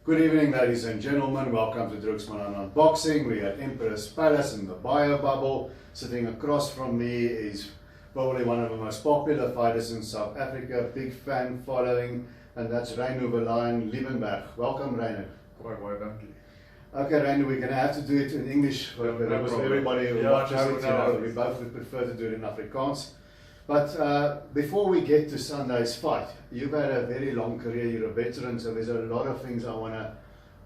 Good evening, ladies and gentlemen. Welcome to Drugsman Unboxing. We're at Emperor's Palace in the Bio Bubble. Sitting across from me is probably one of the most popular fighters in South Africa, big fan following, and that's Ryno Liebenberg. Welcome, Ryno. Baie dankie. Okay, Ryno, we're going to have to do it in English because everybody who watches it, we both would prefer to do it in Afrikaans. But before we get to Sunday's fight, you've had a very long career, you're a veteran, so there's a lot of things I want to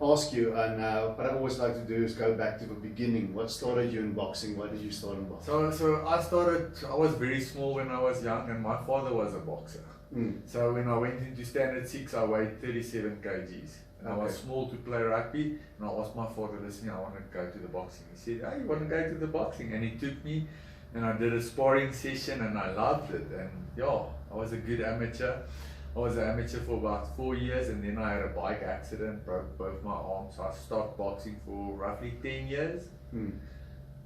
ask you. And what I always like to do is go back to the beginning. What started you in boxing? Why did you start in boxing? So I was very small when I was young, and my father was a boxer. So when I went into standard 6, I weighed 37 kgs. And I was small to play rugby, and I asked my father, listen, I want to go to the boxing. He said, hey, you want to go to the boxing? And he took me. And I did a sparring session and I loved it, and yeah, I was a good amateur. I was an amateur for about 4 years, and then I had a bike accident, broke both my arms. So I stopped boxing for roughly 10 years.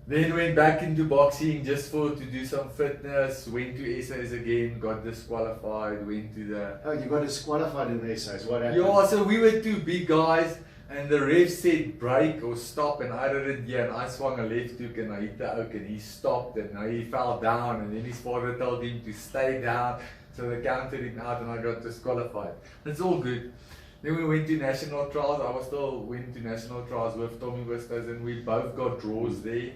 Then went back into boxing just to do some fitness, went to SAs again, got disqualified, went to the... Oh, you got disqualified in the SAs, what happened? Yeah, so we were two big guys. And the ref said break or stop, and I didn't hear, and I swung a left hook and I hit the oak, and he stopped, and he fell down, and then his father told him to stay down, so they counted him out and I got disqualified. It's all good. Then we went to national trials. I was still went to national trials with Tommy Wistos, and we both got draws there.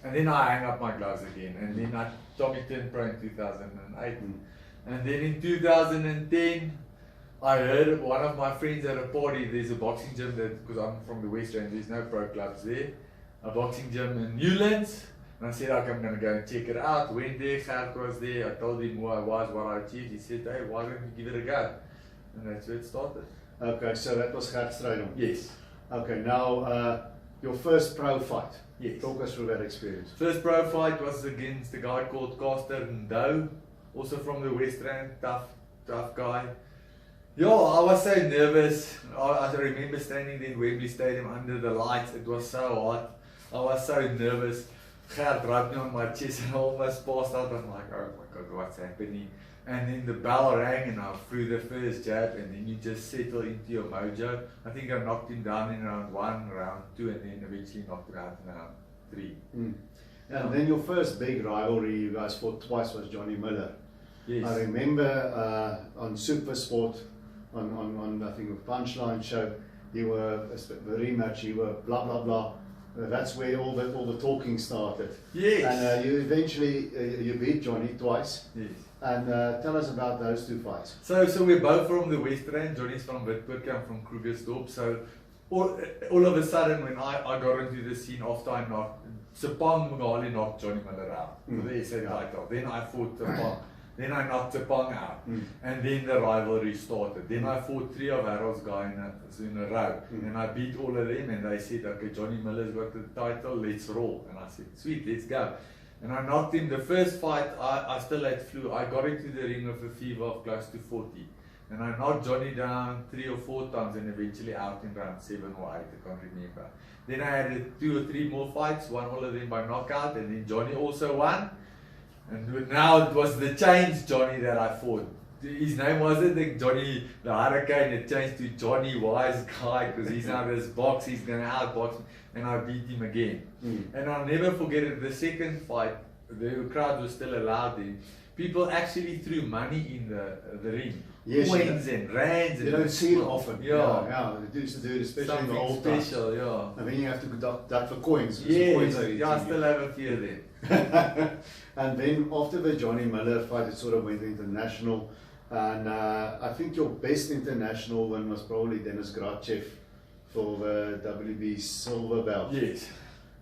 And then I hung up my gloves again, and then Tommy turned pro in 2008. And then in 2010, I heard one of my friends at a party, there's a boxing gym because I'm from the West Rand, there's no pro clubs there, a boxing gym in Newlands, and I said, okay, I'm going to go and check it out. Went there, Gert was there, I told him who I was, what I achieved. He said, hey, why don't you give it a go? And that's where it started. Okay, so that was Gert Strydom. Yes. Okay, now your first pro fight. Yes. Talk us through that experience. First pro fight was against a guy called Caster Ndow, also from the West Rand, tough guy. Yeah, I was so nervous. I remember standing there in Wembley Stadium under the lights. It was so hot. I was so nervous. Gert rubbed me on my chest and I almost passed out. I'm like, oh my God, what's happening? And then the bell rang and I threw the first jab, and then you just settle into your mojo. I think I knocked him down in round 1, round 2, and then eventually knocked him out in round 3. And then your first big rivalry you guys fought twice was Johnny Miller. Yes. I remember on Super Sport, on I think a Punchline show, you were the rematch, you were blah blah blah. That's where all the talking started. Yes. And you eventually you beat Johnny twice. Yes. And tell us about those two fights. So we're both from the West Rand. Johnny's from Witpoort, I'm from Krugersdorp. So all of a sudden, when I got into the scene after I knocked Sepang Mugali knocked Johnny Miller out for the SA title. Then I fought Sepang. Then I knocked Sepang out, and then the rivalry started. Then I fought 3 of Harold's guys in a row, and I beat all of them, and they said, okay, Johnny Miller's got the title, let's roll. And I said, sweet, let's go. And I knocked him. The first fight, I still had flu. I got into the ring with a fever of close to 40. And I knocked Johnny down 3 or 4 times, and eventually out in round 7 or 8, I can't remember. Then I had 2 or 3 more fights, won all of them by knockout, and then Johnny also won. And now it was the changed Johnny that I fought. His name wasn't the Johnny the Hurricane, it changed to Johnny Wise Guy, because he's now this box, he's going to outbox me, and I beat him again. And I'll never forget it, the second fight, the crowd was still allowed in. People actually threw money in the ring. Yes, coins and rands. You don't see it often. Yeah. They used to do it, especially something in the old special, times. yeah. And then you have to duck for coins. Yes, coins I still have a few there. And then after the Johnny Miller fight, it sort of went international. And I think your best international one was probably Dennis Gratchev for the WB silver belt. Yes.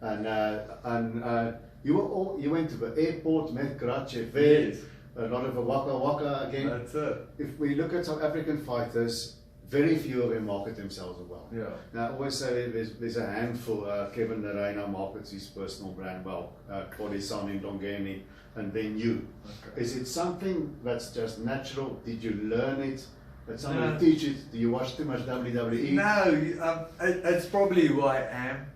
And you went to the airport, met Gratchev there. Yes. A lot of a waka again. That's it. If we look at South African fighters, very few of them market themselves well. Yeah. Now, I always say there's a handful. Kevin de Ryno markets his personal brand well. Kodisan in Longeni, and then you. Okay. Is it something that's just natural? Did you learn it? Did somebody teach it? Do you watch too much WWE? No, it's probably who I am.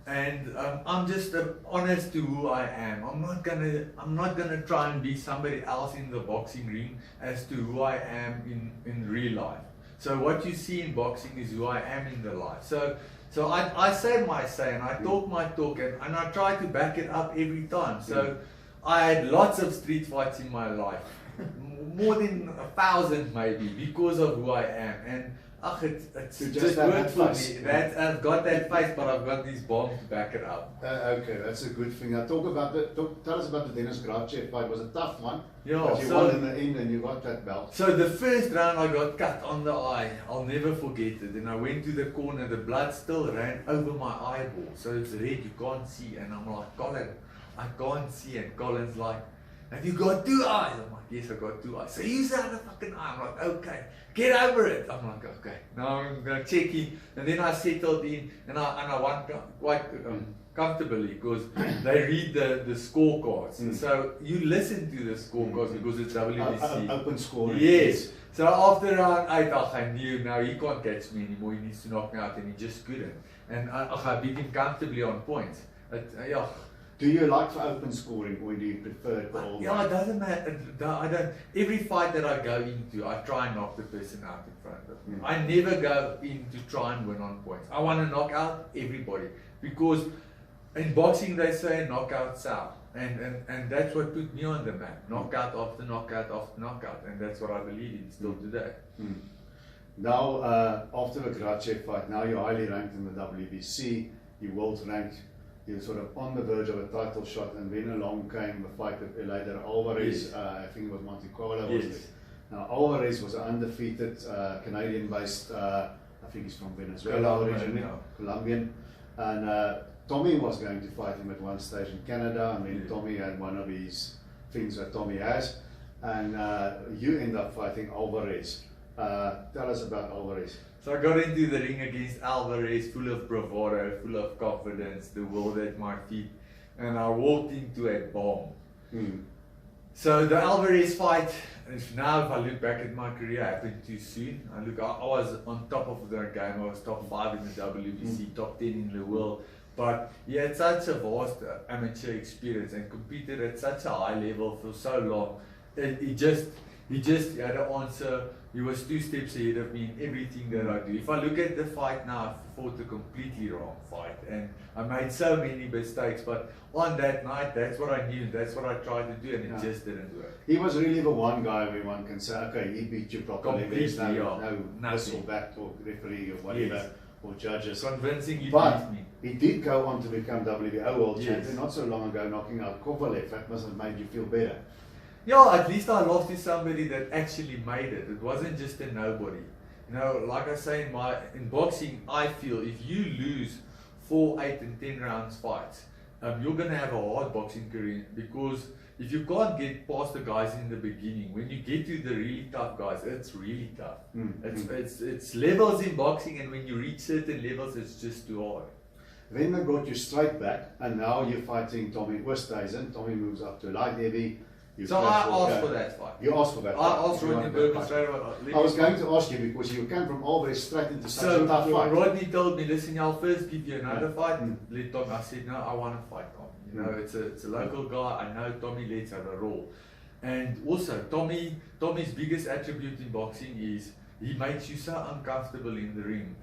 And I'm just honest to who I am. I'm not gonna try and be somebody else in the boxing ring as to who I am in real life. So what you see in boxing is who I am in the life. So I say my say and I talk my talk and I try to back it up every time. So I had lots of street fights in my life, more than 1,000 maybe, because of who I am. And it's just worked for me. That I've got that face, but I've got these bombs to back it up. Okay, that's a good thing. Now tell us about the Dennis Grachev fight. It was a tough one. Yeah, but you won in the end and you got that belt. So the first round I got cut on the eye. I'll never forget it. And I went to the corner. The blood still ran over my eyeball. So it's red. You can't see. And I'm like, Colin, I can't see. And Colin's like, have you got 2 eyes? I'm like, yes, I got 2 eyes. So use the other fucking eye. I'm like, okay, get over it. I'm like, okay, now I'm gonna check in. And then I settled in, and I won quite comfortably because they read the scorecards. So you listen to the scorecards because it's WBC. Open scoring. Yes. So after round 8, I knew now he can't catch me anymore. He needs to knock me out, and he just couldn't. And I beat him comfortably on points. Yeah. Do you like for open scoring, or do you prefer it all? Yeah, it doesn't matter. I don't. Every fight that I go into, I try and knock the person out in front of me. I never go in to try and win on points. I want to knock out everybody because in boxing they say knockout sell, and that's what put me on the map. Knockout after knockout after knockout, and that's what I believe in still today. Now, after the Grachev fight, now you're highly ranked in the WBC. You're world ranked. You're sort of on the verge of a title shot, and then along came the fight with Eleider Alvarez. Yes. I think it was Monte Carlo, Yes. wasn't it? Now, Alvarez was an undefeated Canadian-based, I think he's from Venezuela originally, Colombian. And Tommy was going to fight him at one stage in Canada, and then Tommy had one of his things that Tommy has. And you end up fighting Alvarez. Tell us about Alvarez. So I got into the ring against Alvarez, full of bravado, full of confidence, the world at my feet, and I walked into a bomb. So the Alvarez fight, if I look back at my career, happened too soon. I was on top of the game. I was top 5 in the WBC, top 10 in the world. But he had such a vast amateur experience and competed at such a high level for so long. He just had an answer. He was 2 steps ahead of me in everything that I do. If I look at the fight now, I fought a completely wrong fight, and I made so many mistakes. But on that night, that's what I knew, that's what I tried to do, and it just didn't work. He was really the one guy where one can say, okay, he beat you properly. There's no whistle back or referee or whatever, or judges. Convincingly but beat me. He did go on to become WBO world champion not so long ago, knocking out Kovalev. That must have made you feel better. Yeah, at least I lost to somebody that actually made it. It wasn't just a nobody. You know, like I say in boxing, I feel if you lose 4, 8 and 10 rounds fights, you're gonna have a hard boxing career, because if you can't get past the guys in the beginning, when you get to the really tough guys, it's really tough. It's levels in boxing, and when you reach certain levels, it's just too hard. Then they got you straight back, and now you're fighting Tommy Oosthuizen. Tommy moves up to light heavy. So I asked for that fight. You asked for that fight. I asked Ryno Liebenberg straight away. I was going to ask you, because you came from Alvarez straight into such a tough fight. Rodney told me, listen, I'll first give you another fight. Let Tommy. I said, no, I want to fight Tommy. You know, it's a local guy. I know Tommy. Let's have a roll. And also, Tommy's biggest attribute in boxing is he makes you so uncomfortable in the ring.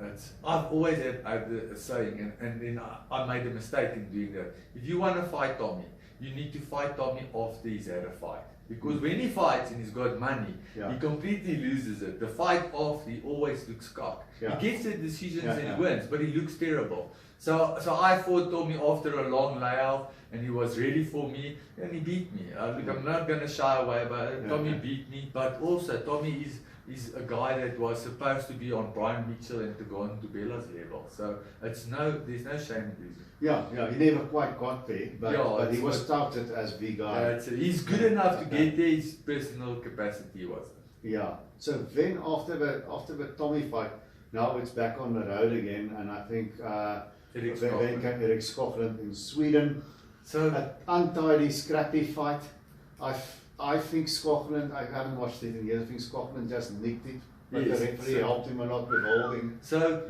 I've always had a saying, and then I made a mistake in doing that. If you want to fight Tommy, you need to fight Tommy after he's had a fight. Because when he fights and he's got money, he completely loses it. The fight after, he always looks cocked. He gets the decisions and he wins, but he looks terrible. So I fought Tommy after a long layoff, and he was ready for me, and he beat me. Look, I'm not going to shy away, but Tommy beat me. But also, Tommy is a guy that was supposed to be on Brian Mitchell and to go on to Bella's level. So there's no shame in losing. Yeah, he never quite got there, but he was touted as the guy. He's good enough to get there. His personal capacity wasn't. Yeah. So then after the Tommy fight, now it's back on the road again, and I think then came Erik Skoglund in Sweden. So an untidy, scrappy fight. I think Skoglund, I haven't watched it in years, I think Skoglund just nicked it, but the referee helped him a lot with holding. So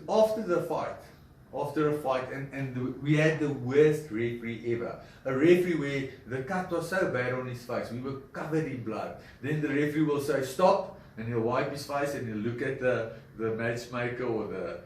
after the fight, and we had the worst referee ever. A referee where the cut was so bad on his face, we were covered in blood. Then the referee will say, stop, and he'll wipe his face and he'll look at the matchmaker or the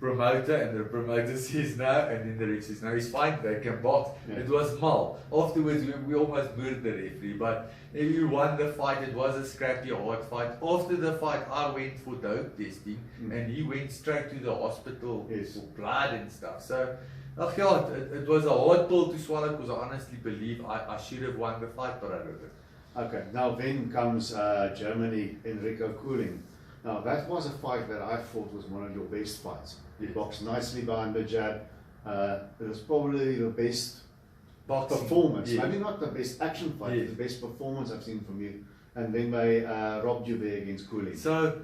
promoter, and the promoter says no, and then the ref says no, he's fine, they can box. Yeah. It was mal. Afterwards, we almost murdered the referee, but he won the fight. It was a scrappy, hard fight. After the fight, I went for dope testing, and he went straight to the hospital Yes. for blood and stuff. So, it was a hard pill to swallow, because I honestly believe I should have won the fight, but I didn't. Okay, now then comes Germany, Enrico Koeling. Now that was a fight that I thought was one of your best fights. You boxed nicely behind the jab. It was probably the best Boxing, performance. yeah. Maybe not the best action fight, Yeah. but the best performance I've seen from you. And then they robbed you there against Koeling. So,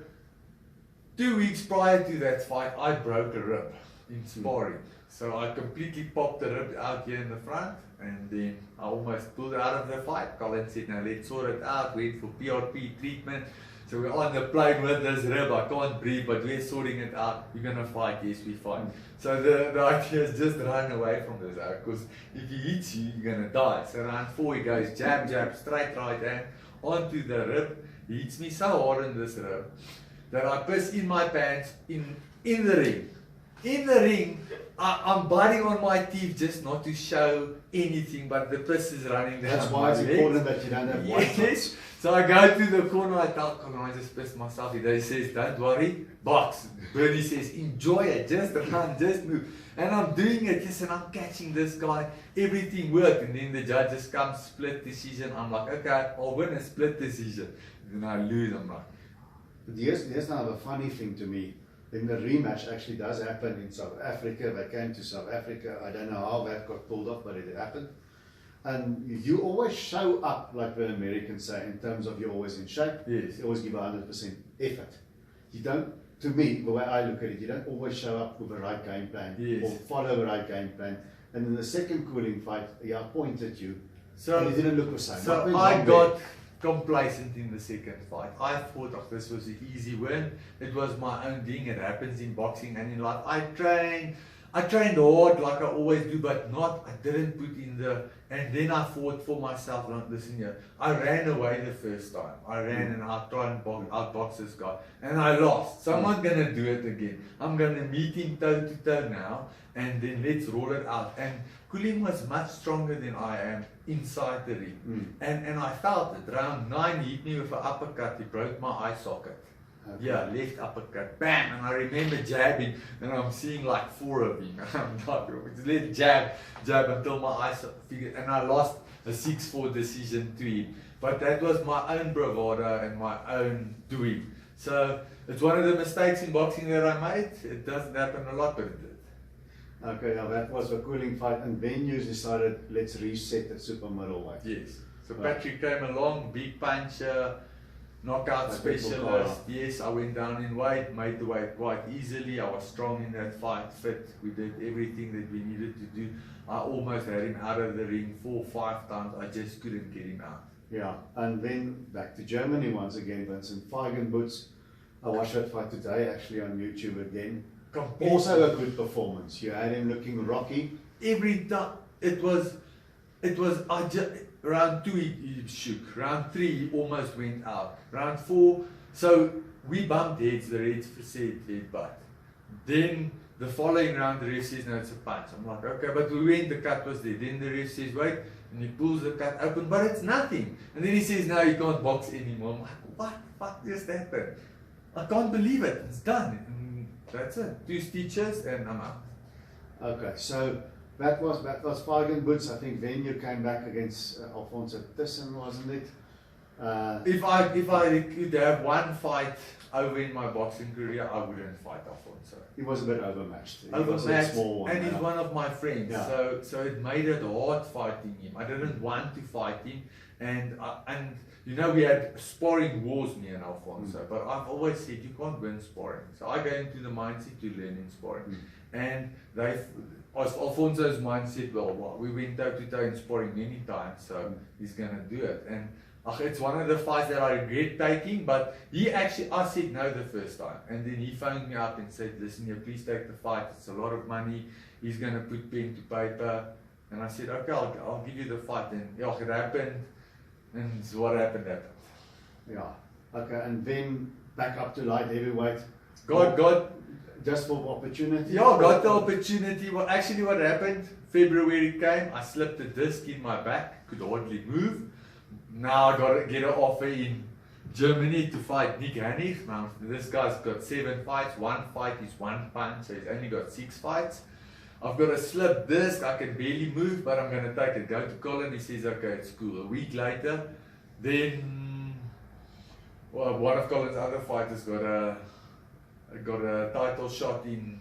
2 weeks prior to that fight, I broke a rib in sparring. So I completely popped the rib out here in the front, and then I almost pulled it out of the fight. Colin said, now let's sort it out, wait for PRP treatment. So we're on the plane with this rib, I can't breathe, but we're sorting it out. You're going to fight, yes, we fight. So the idea is just run away from this out, because if he hits you, you're going to die. So round 4, he goes jab, jab, straight right hand, onto the rib. He hits me so hard in this rib that I piss in my pants in the ring. In the ring, I'm biting on my teeth just not to show anything, but the piss is running down. That's why it's important that you don't have white Yes. So I go to the corner, I tell Colin, I just pissed myself. He says, don't worry, box. Bernie says, enjoy it, just run, just move. And I'm doing it, yes, and I'm catching this guy. Everything worked. And then the judges come, split decision. I'm like, okay, I'll win a split decision. Then I lose, I'm like. Here's now the funny thing to me. Then the rematch actually does happen in South Africa. They came to South Africa. I don't know how that got pulled off, but it happened. And you always show up, like the Americans say, in terms of you're always in shape. Yes. You always give 100% effort. You don't, to me, the way I look at it, you don't always show up with the right game plan, yes, or follow the right game plan. And in the second Koeling fight, I pointed you, so, and it didn't look the same. So I got complacent in the second fight. I thought, oh, this was an easy win. It was my own thing. It happens in boxing and in life. I trained hard like I always do, but I didn't put in and then I fought for myself. Like, listen here, I ran away the first time. I ran and I tried and outbox this guy, and I lost. So I'm not gonna do it again. I'm gonna meet him toe to toe now, and then let's roll it out. And Koeling was much stronger than I am inside the ring, and I felt it. Round 9, he hit me with an uppercut. He broke my eye socket. Okay. Yeah, left uppercut, bam, and I remember jabbing, and I'm seeing like 4 of him. I'm not, let's jab until my eyes figured, and I lost a 6-4 decision to him. But that was my own bravado and my own doing. So it's one of the mistakes in boxing that I made. It doesn't happen a lot, but it did. Okay, now that was the Koeling fight, and then you decided let's reset at super middleweight. Yes. So Patrick came along, big puncher. Knockout specialist. Yes, I went down in weight, made the weight quite easily. I was strong in that fight, fit. We did everything that we needed to do. I almost had him out of the ring 4 or 5 times. I just couldn't get him out. Yeah, and then back to Germany once again, Vincent Feigenbutz. I watched that fight today actually on YouTube again. Also a good performance. You had him looking rocky. Every time round 2 he shook. Round 3 he almost went out. Round 4, so we bumped heads. The ref said headbutt. Then the following round the ref says no, it's a punch. I'm like, okay, but we went, the cut was there. Then the ref says wait, and he pulls the cut open, but it's nothing. And then he says no, you can't box anymore. I'm like, what the fuck just happened? I can't believe it. It's done. And that's it. 2 stitches and I'm out. Okay, so that was Feigenbutz. I think then you came back against Alfonso Thyssen, wasn't it? If I could have one fight over in my boxing career, I wouldn't fight Alfonso. He was a bit overmatched. He Overmatched, was a small one, and he's one of my friends. Yeah. So it made it hard fighting him. I didn't want to fight him, and you know we had sparring wars, me and Alfonso. But I've always said you can't win sparring. So I go into the mindset to learn in sparring, and Alfonso's mindset. Well, we went toe to toe in sparring many times, so he's gonna do it. And it's one of the fights that I regret taking, but I said no the first time, and then he phoned me up and said, listen here, please take the fight, it's a lot of money, he's going to put pen to paper, and I said, okay, I'll give you the fight, and it happened, and what happened. Yeah, Okay, and then back up to light heavyweight. Got just for opportunity? Yeah, got the opportunity. Well, actually what happened, February came, I slipped a disc in my back, could hardly move. Now I got to get an offer in Germany to fight Nick Hannig. Now this guy's got 7 fights, 1 fight is 1 punch, so he's only got 6 fights. I've got a slipped disc, I can barely move, but I'm going to take it. Go to Colin, he says, okay, it's cool. A week later, then one of Colin's other fighters got a title shot in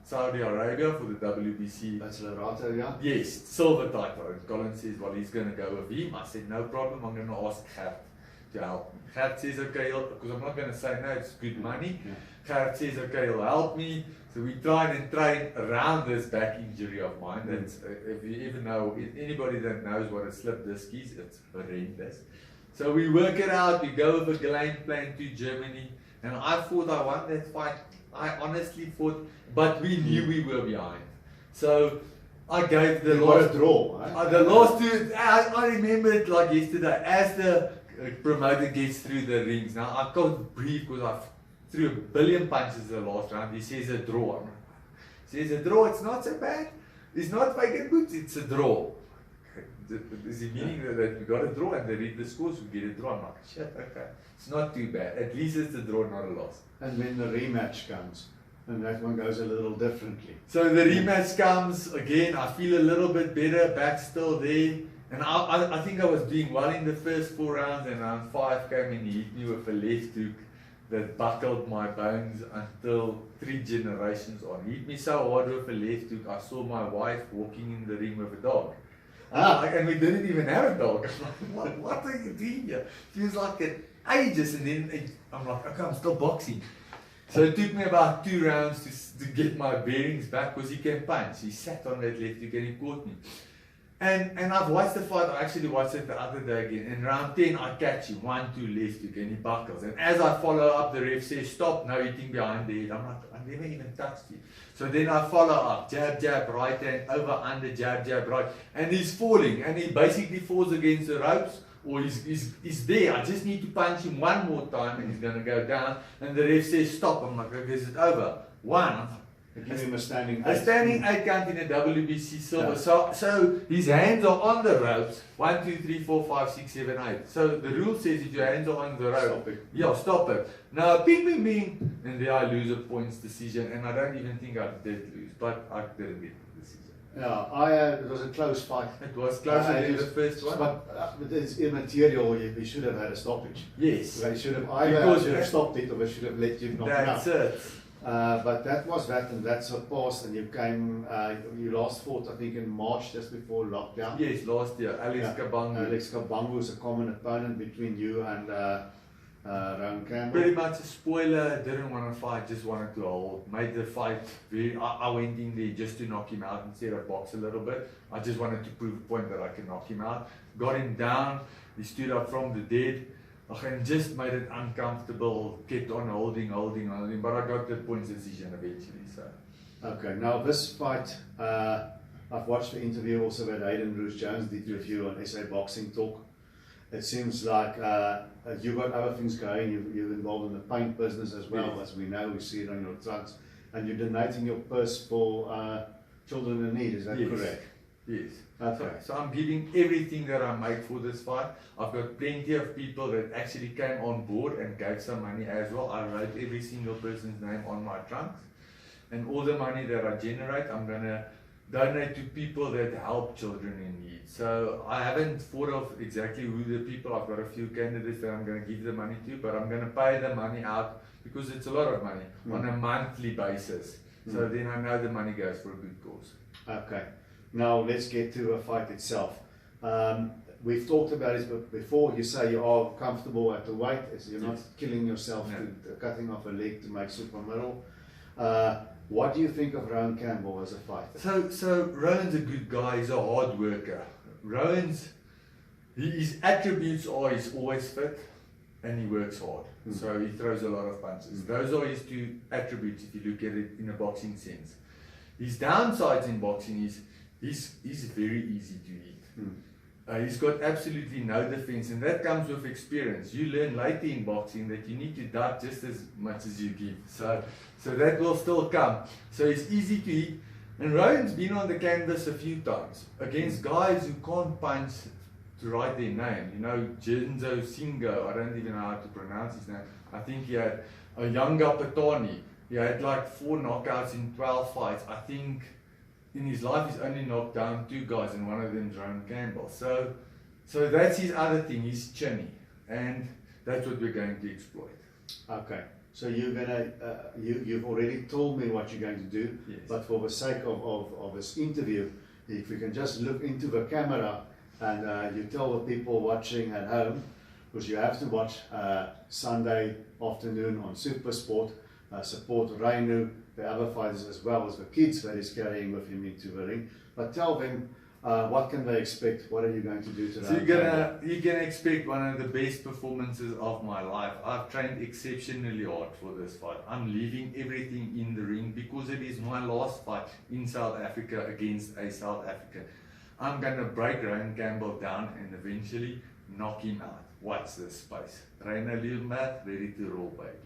Saudi Arabia for the WBC. That's Lerato, yeah? Yes, silver title. And Colin says, well, he's going to go with him. I said, no problem, I'm going to ask Gert to help me. Gert says, okay, because I'm not going to say no, it's good money. Yeah. Gert says, okay, he'll help me. So we try and train around this back injury of mine. That's, if you even know, anybody that knows what a slip disc is, it's horrendous. So we work it out, we go with a game plan to Germany. And I thought I won that fight. I honestly thought, but we knew we were behind. So I gave the last draw. The last two. I remember it like yesterday. As the promoter gets through the rings, now I can't breathe because I threw a billion punches the last round. He says a draw. He says a draw. It's not so bad. It's not vacant boots. It's a draw. Is he meaning that we got a draw and they read the scores, we get a draw? I'm like, shit, okay. It's not too bad. At least it's a draw, not a loss. And when the rematch comes, and that one goes a little differently. So the rematch comes, again, I feel a little bit better, back still there. And I think I was doing well in the first 4 rounds, and round 5 came and he hit me with a left hook that buckled my bones until 3 generations on. He hit me so hard with a left hook, I saw my wife walking in the ring with a dog. And we didn't even have a dog. I'm like, what are you doing here? She was like, ages, and then I'm like, okay, I'm still boxing. So it took me about 2 rounds to get my bearings back because he can punch. He sat on that left hook and he caught me. And I've watched the fight, I actually watched it the other day again. In round 10, I catch him, 1-2 left hook, and he buckles. And as I follow up, the ref says, stop, no hitting behind the head. I'm like, I never even touched you. So then I follow up, jab, jab, right hand, over, under, jab, jab, right. And he's falling, and he basically falls against the ropes, or he's there. I just need to punch him one more time, and he's going to go down. And the ref says, stop. I'm like, okay, is it over? 1. I'm like, give him a standing 8. A standing 8 count in a WBC silver. Yeah. So his hands are on the ropes. 1, 2, 3, 4, 5, 6, 7, 8. So the rule says if your hands are on the rope, stop it. Yeah, stop it. Now, bing, bing, bing, and there I lose a points decision. And I don't even think I did lose, but I didn't get the decision. Yeah, it was a close fight. It was closer than the first one. But it's immaterial. We should have had a stoppage. Yes. They should have either stopped it, or they should have let you knock it out. That's it. But that was that, and that's a past, and you came, you last fought, I think, in March, just before lockdown. Yes, last year, Alex Kabangu. Alex Kabangu is a common opponent between you and Ryno Campbell. Pretty much a spoiler, didn't want to fight, just wanted to hold. Made the fight, I went in there just to knock him out instead of box a little bit. I just wanted to prove a point that I can knock him out. Got him down, he stood up from the dead. And just made it uncomfortable, kept on holding, but I got the points decision eventually. So. Okay, now this fight, I've watched the interview also that Hayden Bruce Jones did with you on SA Boxing Talk. It seems like you've got other things going, you're involved in the paint business as well, yes. As we know, we see it on your trunks, and you're donating your purse for children in need, is that correct? Yes. Okay. So I'm giving everything that I make for this fight. I've got plenty of people that actually came on board and gave some money as well. I wrote every single person's name on my trunks. And all the money that I generate, I'm going to donate to people that help children in need. So I haven't thought of exactly who the people, I've got a few candidates that I'm going to give the money to, but I'm going to pay the money out because it's a lot of money on a monthly basis. So then I know the money goes for a good cause. Okay. Now let's get to a fight itself. We've talked about it, but before you say you are comfortable at the weight, you're not killing yourself to cutting off a leg to make super middle. What do you think of Ryno Campbell as a fighter? So Rowan's a good guy, he's a hard worker. His attributes are he's always fit and he works hard. So he throws a lot of punches. Those are his 2 attributes if you look at it in a boxing sense. His downsides in boxing is he's very easy to hit. He's got absolutely no defense, and that comes with experience. You learn later in boxing that you need to duck just as much as you give. So that will still come. So it's easy to hit. And Ryno's been on the canvas a few times against guys who can't punch to write their name. You know, Jinzo Singo, I don't even know how to pronounce his name. I think he had a younger Patani. He had like 4 knockouts in 12 fights. I think in his life he's only knocked down 2 guys, and one of them is Ryno Campbell. So that's his other thing, he's chinny, and that's what we're going to exploit. Okay, so you're gonna, you've already told me what you're going to do, Yes. but for the sake of this interview, if we can just look into the camera and you tell the people watching at home, because you have to watch Sunday afternoon on Supersport, support Ryno, the other fighters as well as the kids that he's carrying with him into the ring. But tell them what can they expect? What are you going to do today? So you're gonna expect one of the best performances of my life. I've trained exceptionally hard for this fight. I'm leaving everything in the ring because it is my last fight in South Africa against a South African. I'm gonna break Ryno Campbell down and eventually knock him out. Watch this space. Ryno Liebenberg, ready to roll, baby.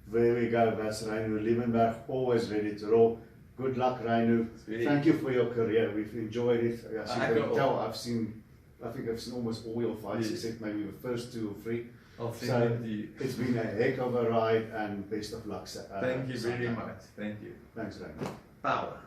There we go, that's Ryno Liebenberg, always ready to roll. Good luck, Ryno. Thank you for your career. We've enjoyed it. As you can tell, I think I've seen almost all your fights, yes, except maybe the first 2 or 3. I'll send So it to you. it's been a heck of a ride, and best of luck. Thank you very much. Thank you. Thanks, Ryno. Power.